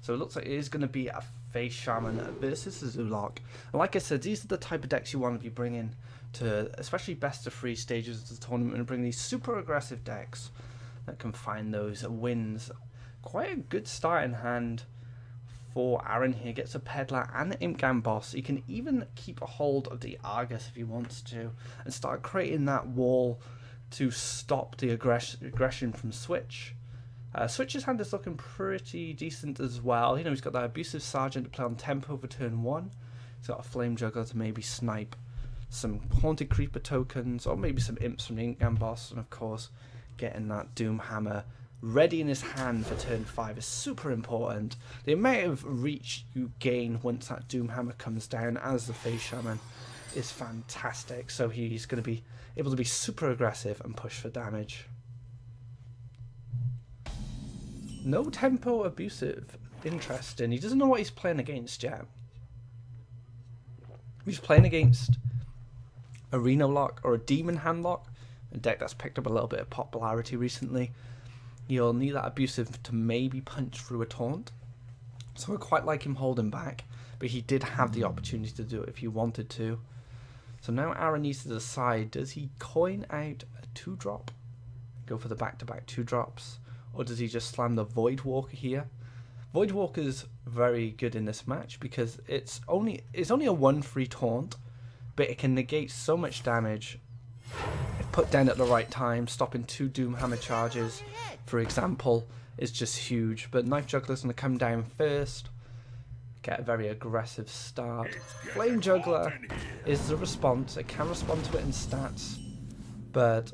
So it looks like it is going to be a Face Shaman versus a Zulok. And like I said, these are the type of decks you want to be bringing to, especially best of 3 stages of the tournament, and bring these super aggressive decks that can find those wins. Quite a good starting hand for Aaron here. Gets a Peddler and an Imp Boss. He can even keep a hold of the Argus if he wants to, and start creating that wall to stop the aggression from Switch. Switch's hand is looking pretty decent as well. You know, he's got that Abusive Sergeant to play on tempo for turn 1. He's got a Flame Juggler to maybe snipe some Haunted Creeper tokens, or maybe some Imps from the Ink Boss, and of course, getting that Doom Hammer ready in his hand for turn 5 is super important. The amount of reach you gain once that Doom Hammer comes down as the Face Shaman is fantastic. So he's going to be able to be super aggressive and push for damage. No tempo abusive. Interesting. He doesn't know what he's playing against yet. He's playing against Arena Lock or a Demon Hand Lock, a deck that's picked up a little bit of popularity recently. You'll need that abusive to maybe punch through a taunt. So I quite like him holding back, but he did have the opportunity to do it if he wanted to. So now Aaron needs to decide, does he coin out a 2-drop? Go for the back-to-back 2-drops? Or does he just slam the Voidwalker here? Voidwalker's very good in this match because it's only a 1-3 taunt, but it can negate so much damage if put down at the right time. Stopping 2 Doom Hammer charges, for example, is just huge. But Knife Juggler's going to come down first, get a very aggressive start. Flame Juggler is the response. It can respond to it in stats, but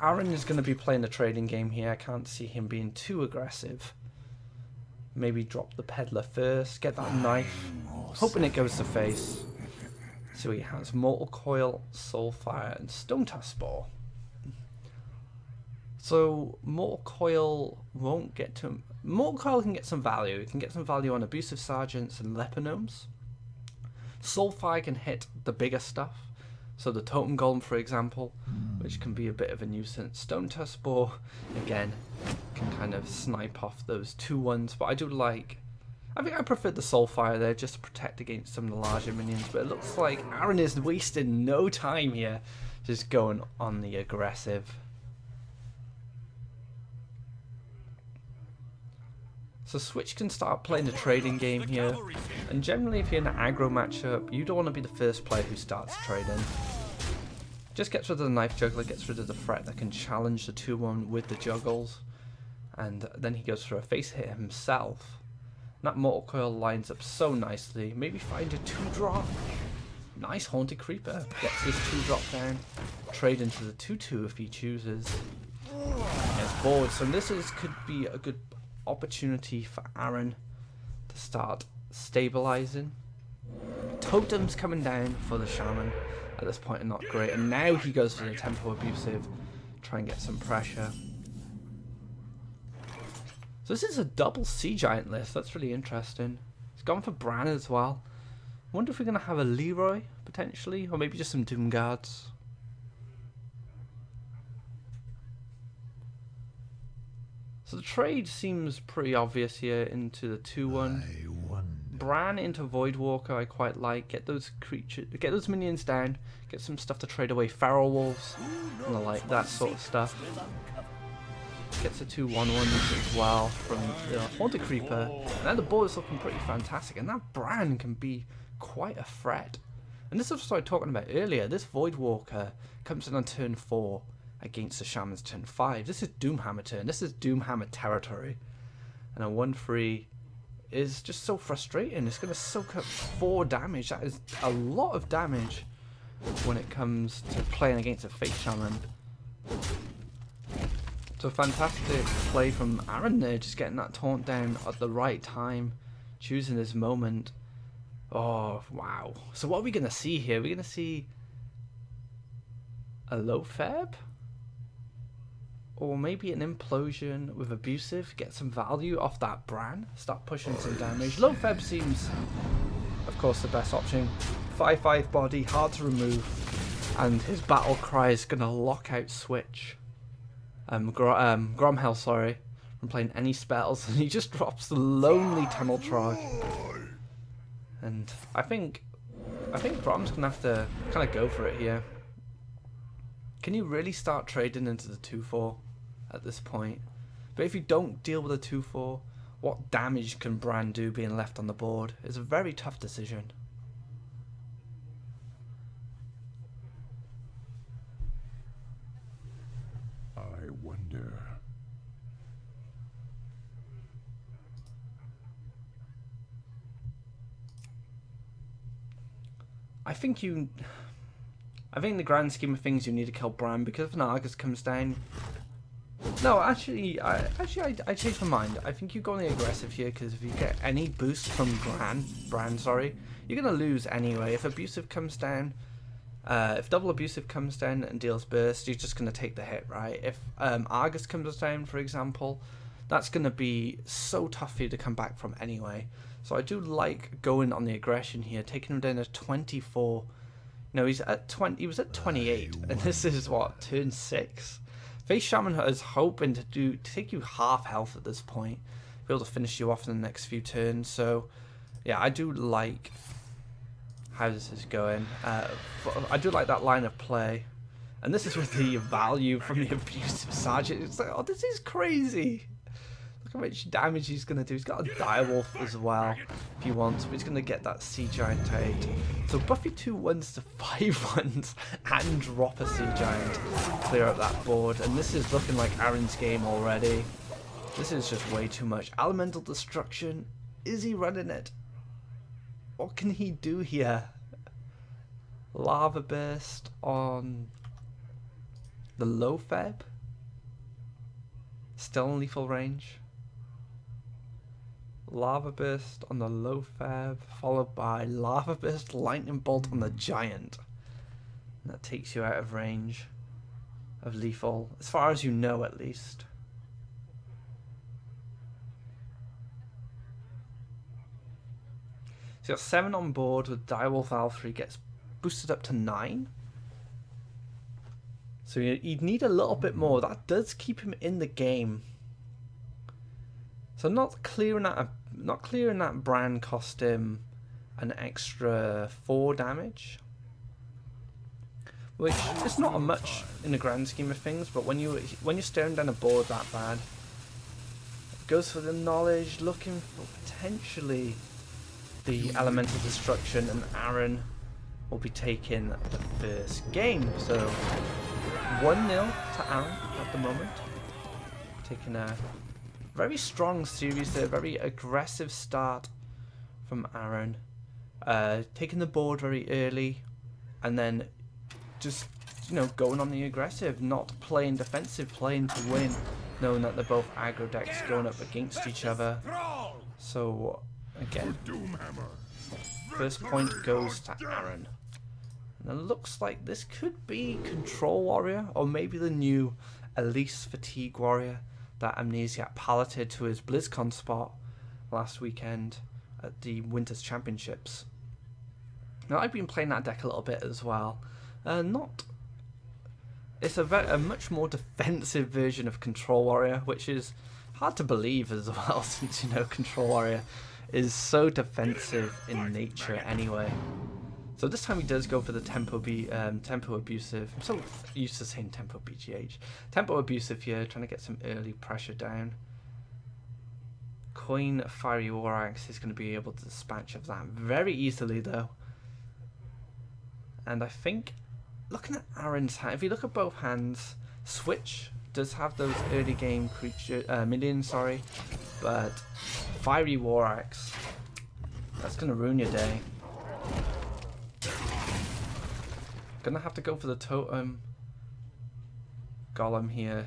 Aaron is going to be playing the trading game here. I can't see him being too aggressive. Maybe drop the Peddler first, get that knife, hoping it goes to face. So he has Mortal Coil, Soulfire, and Stone Tusk Spore. So Mortal Coil won't get to him. Mortal Coil can get some value. It can get some value on Abusive Sergeants and Lepinomes. Soulfire can hit the bigger stuff. So the Totem Golem, for example, which can be a bit of a nuisance. Stone Tusk Spore, again, can kind of snipe off those 2-1s. But I think I prefer the Soulfire there just to protect against some of the larger minions. But it looks like Aaron is wasting no time here, just going on the aggressive. So Switch can start playing the trading game here, and generally if you're in an aggro matchup, you don't want to be the first player who starts trading. Just gets rid of the Knife Juggler, gets rid of the threat that can challenge the 2-1 with the juggles, and then he goes for a face hit himself. And that Mortal Coil lines up so nicely. Maybe find a 2-drop. Nice Haunted Creeper, gets his 2-drop down, trade into the 2-2 if he chooses. Gets forward, so this could be a good opportunity for Aaron to start stabilizing. Totems coming down for the Shaman at this point are not great, and now he goes for the tempo abusive, try and get some pressure. So this is a double Sea Giant list. That's really interesting. He's gone for Bran as well. I wonder if we're going to have a Leroy potentially, or maybe just some Doom Guards. So the trade seems pretty obvious here into the 2-1. Bran into Voidwalker I quite like. Get those minions down. Get some stuff to trade away. Feral Wolves. And I like that sort of stuff. Gets a 2-1-1 as well from the Haunted Creeper. And now the board is looking pretty fantastic. And that Bran can be quite a threat. And this is what I started talking about earlier. This Voidwalker comes in on turn 4. Against the Shaman's turn 5. This is Doomhammer turn. This is Doomhammer territory. And a 1-3 is just so frustrating. It's going to soak up 4 damage. That is a lot of damage when it comes to playing against a Face Shaman. So fantastic play from Aaron there, just getting that taunt down at the right time, choosing this moment. Oh, wow. So what are we going to see here? We're going to see a low fab? Or maybe an implosion with abusive, get some value off that Bran, start pushing some damage. Low fab seems, of course, the best option. 5/5 body, hard to remove, and his battle cry is going to lock out Switch. Gromhell, sorry, from playing any spells, and he just drops the lonely Tunnel Trog. And I think Grom's gonna have to kind of go for it here. Can you really start trading into the 2/4 at this point? But if you don't deal with a 2/4, what damage can Bran do being left on the board? It's a very tough decision. I wonder. I think in the grand scheme of things, you need to kill Bran, because if an Argus comes down. No, actually, I changed my mind. I think you go on the aggressive here, because if you get any boost from Bran, you're gonna lose anyway. If abusive comes down, if double abusive comes down and deals burst, you're just gonna take the hit, right? If Argus comes down, for example, that's gonna be so tough for you to come back from anyway. So I do like going on the aggression here, taking him down to 24. No, he's at 20. He was at 28, and this is what, turn 6. Face Shaman is hoping to take you half health at this point, be able to finish you off in the next few turns. So, yeah, I do like how this is going. I do like that line of play, and this is with the value from the abusive Sergeant. It's like, oh, this is crazy. Look how much damage he's going to do. He's got a direwolf as well if he wants, but he's going to get that Sea Giant out. So buff your 2/1s to 5/1s and drop a Sea Giant. Clear up that board. And this is looking like Aaron's game already. This is just way too much. Elemental Destruction. Is he running it? What can he do here? Lava Burst on the low Feb. Still in lethal range. Lava Burst on the low Feb, followed by Lava Burst, Lightning Bolt on the Giant. And that takes you out of range of lethal, as far as you know at least. So you got 7 on board with Direwolf L3 gets boosted up to 9. So you'd need a little bit more. That does keep him in the game. So not clearing that Bran cost him an extra 4 damage, which is not much in the grand scheme of things. But when you're staring down a board that bad, goes for the knowledge, looking for potentially the elemental destruction, and Aaron will be taking the first game. So 1-0 to Aaron at the moment, taking a very strong series there, very aggressive start from Aaron, taking the board very early, and then just going on the aggressive, not playing defensive, playing to win, knowing that they're both aggro decks going up against each other. So again, first point goes to Aaron. And it looks like this could be Control Warrior, or maybe the new Elise Fatigue Warrior that Amnesiac piloted to his BlizzCon spot last weekend at the Winters Championships. Now, I've been playing that deck a little bit as well. It's a much more defensive version of Control Warrior, which is hard to believe as well, since Control Warrior is so defensive in nature anyway. So this time he does go for the tempo abusive. I'm so used to saying tempo BGH. Tempo abusive here, trying to get some early pressure down. Coin Fiery War Axe is going to be able to dispatch of that very easily though. And I think, looking at Aaron's hand, if you look at both hands, Switch does have those early game minions, but Fiery War Axe, that's going to ruin your day. Gonna have to go for the totem golem here.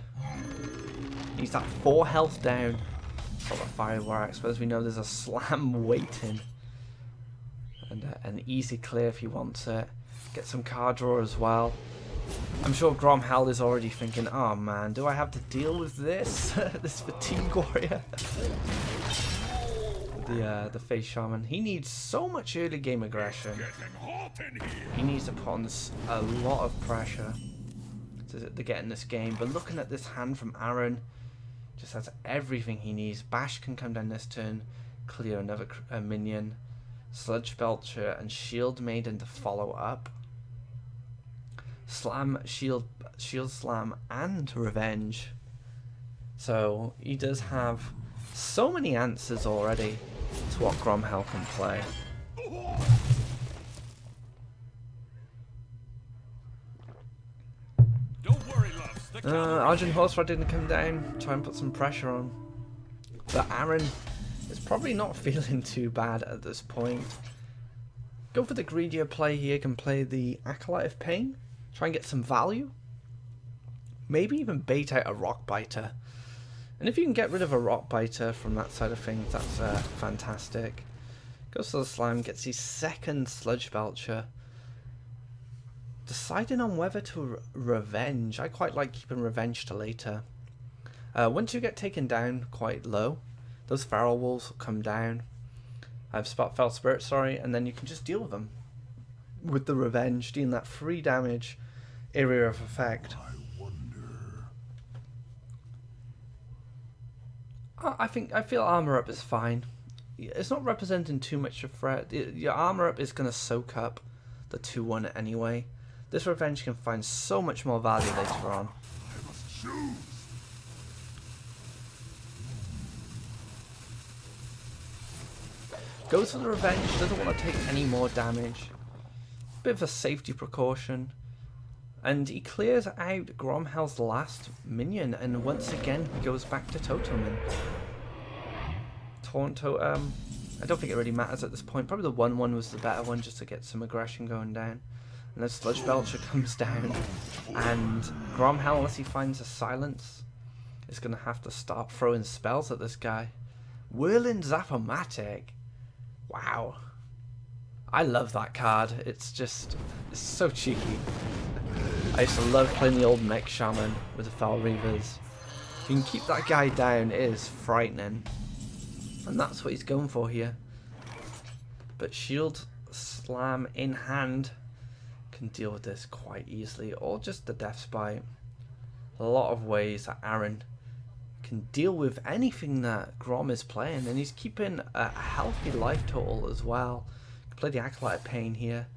He's that 4 health down for the Fiery War Axe, but as we know there's a slam waiting, and an easy clear if he wants it. Get some card draw as well. I'm sure Gromhell is already thinking, oh man, do I have to deal with this? This Fatigue Warrior? The Face Shaman. He needs so much early game aggression. He needs to put on a lot of pressure to get in this game. But looking at this hand from Aaron, Just has everything he needs. Bash can come down this turn, clear another minion. Sludge Belcher and Shield Maiden to follow up. Slam, Shield Slam, and Revenge. So he does have so many answers already to what Gromhell can play. Don't worry, loves. Arjun Horseride didn't come down. Try and put some pressure on. But Aaron is probably not feeling too bad at this point. Go for the greedier play here. Can play the Acolyte of Pain. Try and get some value. Maybe even bait out a Rock Biter. And if you can get rid of a Rock Biter from that side of things, that's fantastic. Goes for the Slime, gets his second Sludge Belcher. Deciding on whether to Revenge. I quite like keeping Revenge to later. Once you get taken down quite low, those Feral Wolves will come down. Feral Spirit, sorry, and then you can just deal with them. With the Revenge, dealing that 3 damage area of effect. I feel Armor Up is fine. It's not representing too much of threat. Your Armor Up is going to soak up the 2-1 anyway. This Revenge can find so much more value later on. Goes for the Revenge, doesn't want to take any more damage. Bit of a safety precaution. And he clears out Gromhell's last minion, and once again he goes back to Totemin. Taunt Totem. I don't think it really matters at this point. Probably the 1-1 was the better one just to get some aggression going down. And then Sludge Belcher comes down, and Gromhell, unless he finds a silence, is going to have to start throwing spells at this guy. Whirling Zap-O-Matic. Wow. I love that card. It's so cheeky. I used to love playing the old Mech Shaman with the Fel Reavers. If you can keep that guy down, it is frightening. And that's what he's going for here. But Shield Slam in hand can deal with this quite easily. Or just the Death Spite. A lot of ways that Aaron can deal with anything that Grom is playing. And he's keeping a healthy life total as well. Can play the Acolyte of Pain here.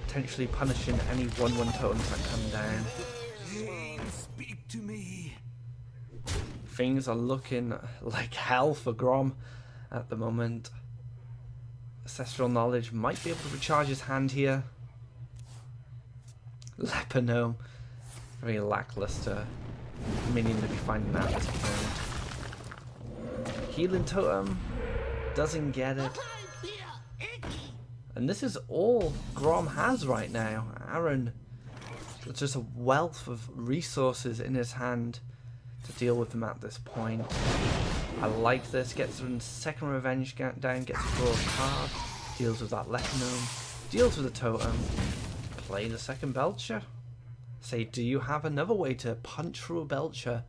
Potentially punishing any 1-1 totems that come down. Speak to me. Things are looking like hell for Grom at the moment. Ancestral Knowledge might be able to recharge his hand here. Leper Gnome. Very lackluster minion to be finding at this point. Healing Totem. Doesn't get it. And this is all Grom has right now. Aaron, there's just a wealth of resources in his hand to deal with them at this point. I like this. Gets the second Revenge down, gets to draw a card, deals with that Leper Gnome, deals with the Totem, play the second Belcher. Say, do you have another way to punch through a Belcher?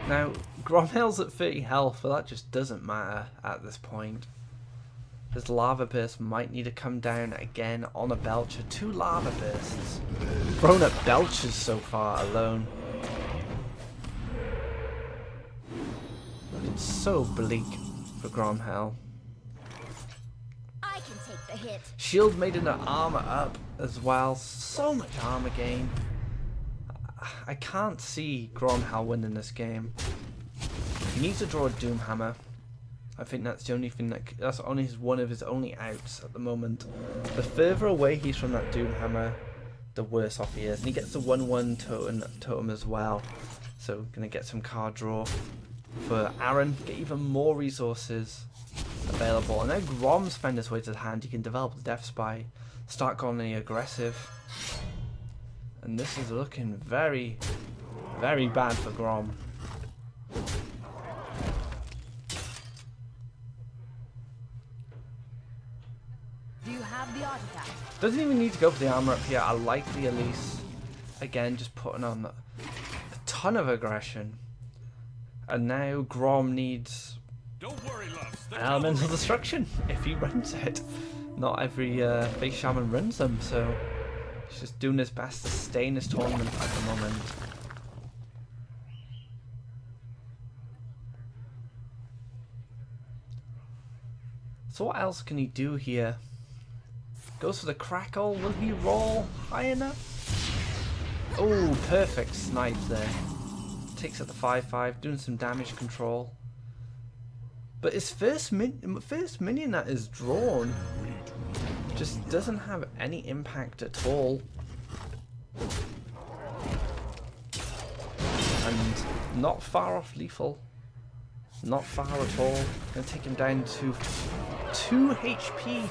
Now, Gromhell's at 30 health, but that just doesn't matter at this point. His Lava Burst might need to come down again on a Belcher. 2 Lava Bursts. Thrown at Belchers so far alone. It's so bleak for Gromhell. I can take the hit. Shield Maiden an armor up as well. So much armor gain. I can't see Gromhell winning this game. He needs to draw a Doomhammer. I think that's the only thing that's only one of his only outs at the moment. The further away he's from that Doomhammer, the worse off he is. And he gets the 1-1 totem as well. So gonna get some card draw for Aaron. Get even more resources available. And now Grom spend his way to the hand. He can develop the Death Spy, start going aggressive. And this is looking very, very bad for Grom. Do you have the artifact? Doesn't even need to go for the armor up here. I like the Elise. Again, just putting on a ton of aggression. And now Grom needs Don't worry, loves. Elemental Destruction if he runs it. Not every face shaman runs them, so He's just doing his best to stay in this tournament at the moment. So what else can he do here? Goes for the crackle. Will he roll high enough? Oh, perfect snipe there. Takes out the 5-5, doing some damage control. But his first minion that is drawn just doesn't have any impact at all. And not far off lethal. Not far at all. Gonna take him down to 2 HP.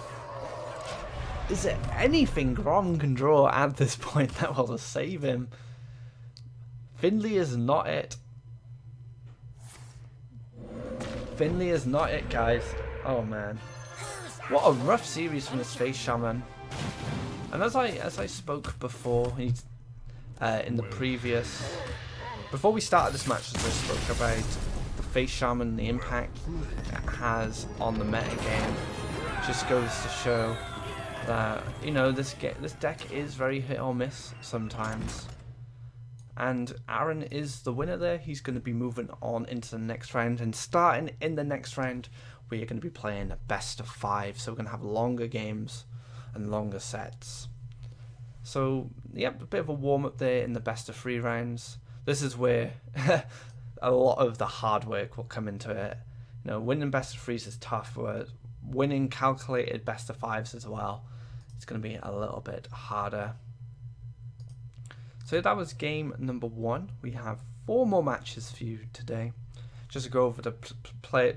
Is there anything Grom can draw at this point that will save him? Finley is not it. Finley is not it, guys. Oh man, what a rough series from this Face Shaman. And as I spoke before, in the previous, before we started this match, as I spoke about the Face Shaman, the impact it has on the meta game, just goes to show that, you know, this deck is very hit or miss sometimes. And Aaron is the winner there. He's going to be moving on into the next round. And starting in the next round, we are going to be playing a best of 5. So we're going to have longer games and longer sets. So, yep, a bit of a warm-up there in the best of 3 rounds. This is where a lot of the hard work will come into it. You know, winning best of 3s is tough. But winning calculated best of 5s as well, it's going to be a little bit harder. So that was game number 1. We have 4 more matches for you today. Just to go over the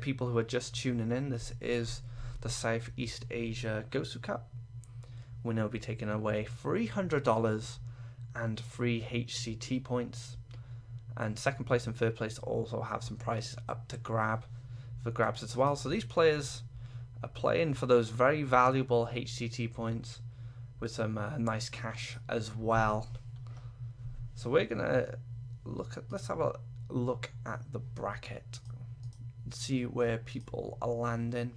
people who are just tuning in, this is the Southeast Asia GosuCup. Winner will be taking away $300 and free HCT points. And second place and third place also have some prizes up to grabs as well. So these players are playing for those very valuable HCT points with some nice cash as well. So we're gonna let's have a look at the bracket and see where people are landing.